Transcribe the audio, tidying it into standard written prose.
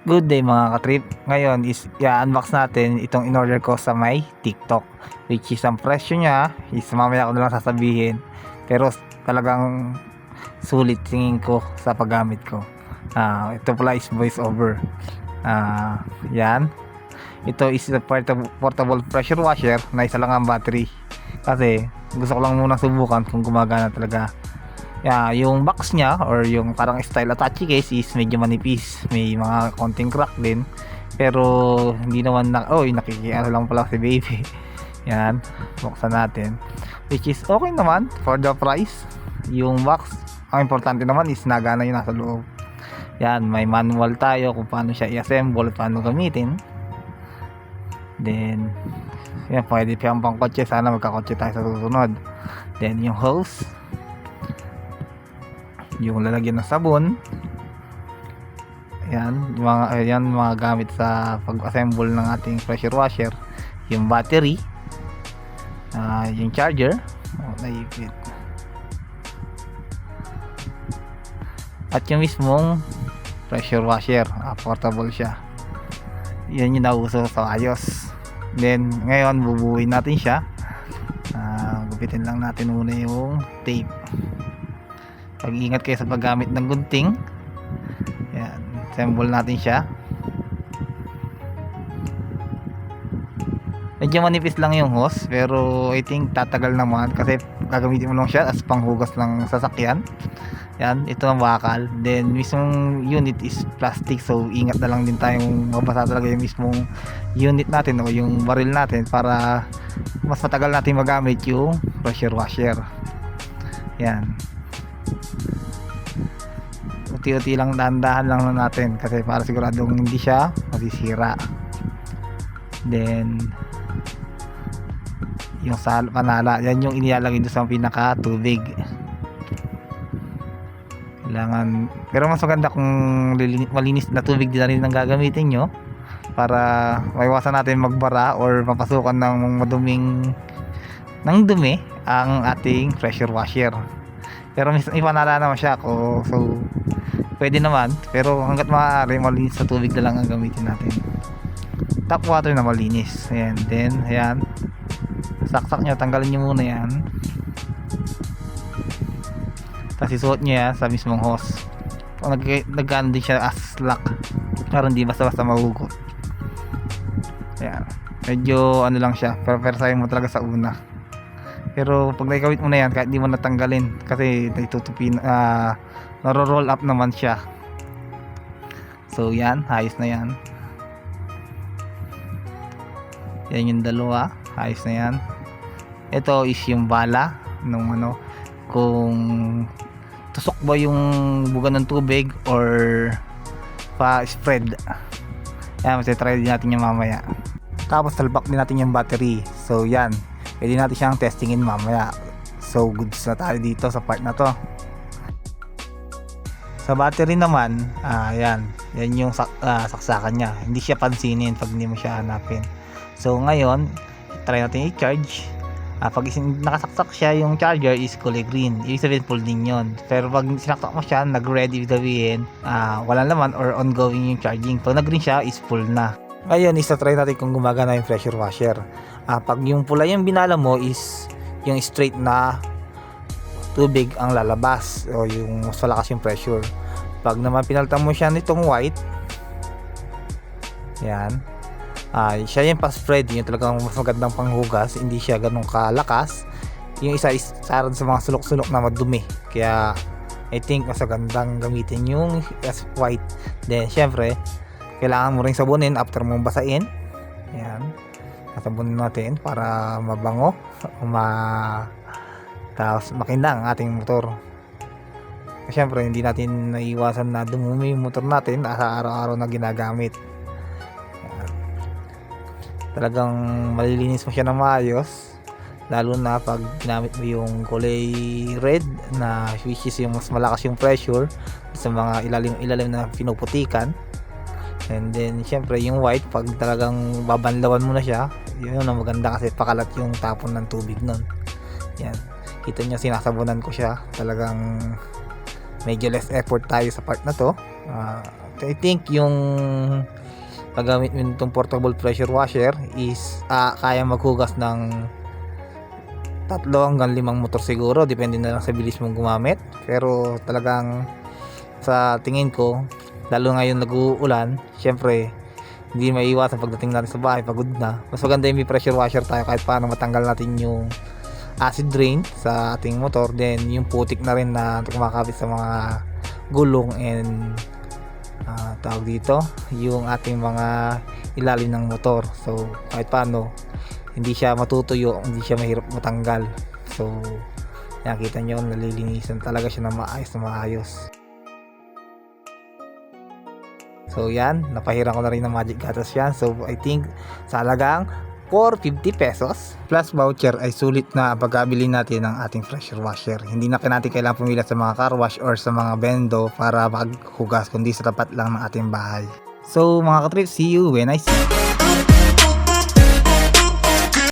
Good day mga katrip. Ngayon is i-unbox natin itong in-order ko sa my TikTok, which is ang presyo niya is mamaya ko na lang sasabihin, pero talagang sulit tingin ko sa paggamit ko. Ito pala is voice over. Yan. Ito is the portable pressure washer na isa lang ang battery, kasi gusto ko lang muna subukan kung gumagana talaga. Yung box niya or yung parang style attache case is medyo manipis, may mga konting crack din, pero hindi naman nakikiano lang pala si baby. Yan, buksan natin, which is okay naman for the price. Yung box, ang importante naman is nagana yung nasa loob. Yan, may manual tayo kung paano siya i-assemble, paano gamitin. Then yan, pwede siyang pang kotse, sana magkakotse tayo sa susunod. Then yung hose, yung lalagyan ng sabon. Ayan, mga gamit sa pag-assemble ng ating pressure washer. Yung battery, yung charger, naipit, at yung mismong pressure washer, portable siya. Yan yung nauso sa ayos. Then ngayon bubuuin natin siya. Gupitin lang natin muna yung tape. Pag-ingat kayo sa paggamit ng gunting. Yan, assemble natin siya. Medyo manipis lang yung hose, pero I think tatagal naman kasi gagamitin mo lang siya as panghugas ng sasakyan. Yan, ito ang bakal. Then mismong unit is plastic, so ingat na lang din tayong mabasa talaga yung mismong unit natin o yung baril natin para mas matagal natin magamit yung pressure washer. Yan, uti-uti lang, dahan-dahan lang natin kasi para siguradong hindi siya masisira. Then yung panala, yan yung inilalagay doon sa pinaka tubig. Kailangan, pero mas maganda kung malinis na tubig din na rin ang gagamitin nyo para maiwasan natin magbara or mapasukan ng dumi ang ating pressure washer. Pero may panala naman siya so pwede naman, pero hanggat maaari malinis sa tubig na lang ang gamitin natin. Tap water na malinis. Ayan, then ayan, saksak nyo, tanggalin nyo muna yan, tapos isuot nyo yan sa mismong hose. Nagkaan din siya as lock para hindi basta-basta mahugot. Ayan, medyo ano lang siya, persahin mo talaga sa una, pero pag naikawit mo na yan, kahit di mo natanggalin kasi naitutupin, naro-roll up naman siya. So yan, ayos na yan. Yan yung dalawa, ayos na yan. Ito is yung bala nung kung tusok ba yung buga ng tubig or pa spread. Yan, try din natin yung mamaya. Tapos talbak din natin yung battery. So yan, pwede natin siyang testingin mamaya. So goods na tayo dito sa part na to. Sa battery naman, yan yung saksakan niya. Hindi siya pansinin pag hindi mo siya hanapin. So ngayon, try natin i-charge. Pag nakasaksak siya, yung charger is kulay green, ibig sabihin full din yun. Pero pag sinaksak mo siya, nag-red, ibig sabihin wala naman or ongoing yung charging. Pag nag-green siya, is full na. Ngayon, isa-try natin kung gumagana yung pressure washer. Pag yung pula yung binala mo is yung straight na tubig ang lalabas o yung mas malakas yung pressure. Pag naman pinalitan mo siya nitong white, yan, siya yung pa-spread, yung talagang mas magandang panghugas, hindi siya ganun kalakas. Yung isa is sarad sa mga sulok-sulok na madumi, kaya I think mas magandang gamitin yung white. Then syempre kailangan mo ring sabunin after mo basain. Yan, sabunin natin para mabango, tapos makinang ang ating motor. Syempre hindi natin naiwasan na dumumi yung motor natin sa araw-araw na ginagamit. Talagang malilinis mo siya ng maayos, lalo na pag ginamit mo yung kulay red na which is yung mas malakas yung pressure sa mga ilalim na pinuputikan. And then syempre yung white, pag talagang babanlawan mo na siya, yun ang maganda kasi pakalat yung tapon ng tubig nun. Yan, kita nyo sinasabunan ko siya, talagang medyo less effort tayo sa part na to. I think yung paggamit mo nitong portable pressure washer is kaya maghugas ng 3 hanggang 5 motor siguro, depende na lang sa bilis mong gumamit. Pero talagang sa tingin ko, lalo ngayon nag-uulan, syempre hindi maiiwasan pagdating natin sa bahay pagod na, mas maganda yung may pressure washer tayo kahit paano matanggal natin yung acid rain sa ating motor, then yung putik na rin na kumakapit sa mga gulong and tawag dito yung ating mga ilalim ng motor. So kahit paano hindi siya matutuyo, hindi siya mahirap matanggal. So nakita nyo, nalilinisan talaga siya na maayos. So yan, napahiram ko na rin ng Magic Gatas yan. So I think sa halagang 450 pesos plus voucher ay sulit na pagkabili natin ng ating pressure washer. Hindi na natin kailangan pumila sa mga car wash or sa mga bendo para maghugas, kundi sa tapat lang ng ating bahay. So mga katrip, see you when I see you.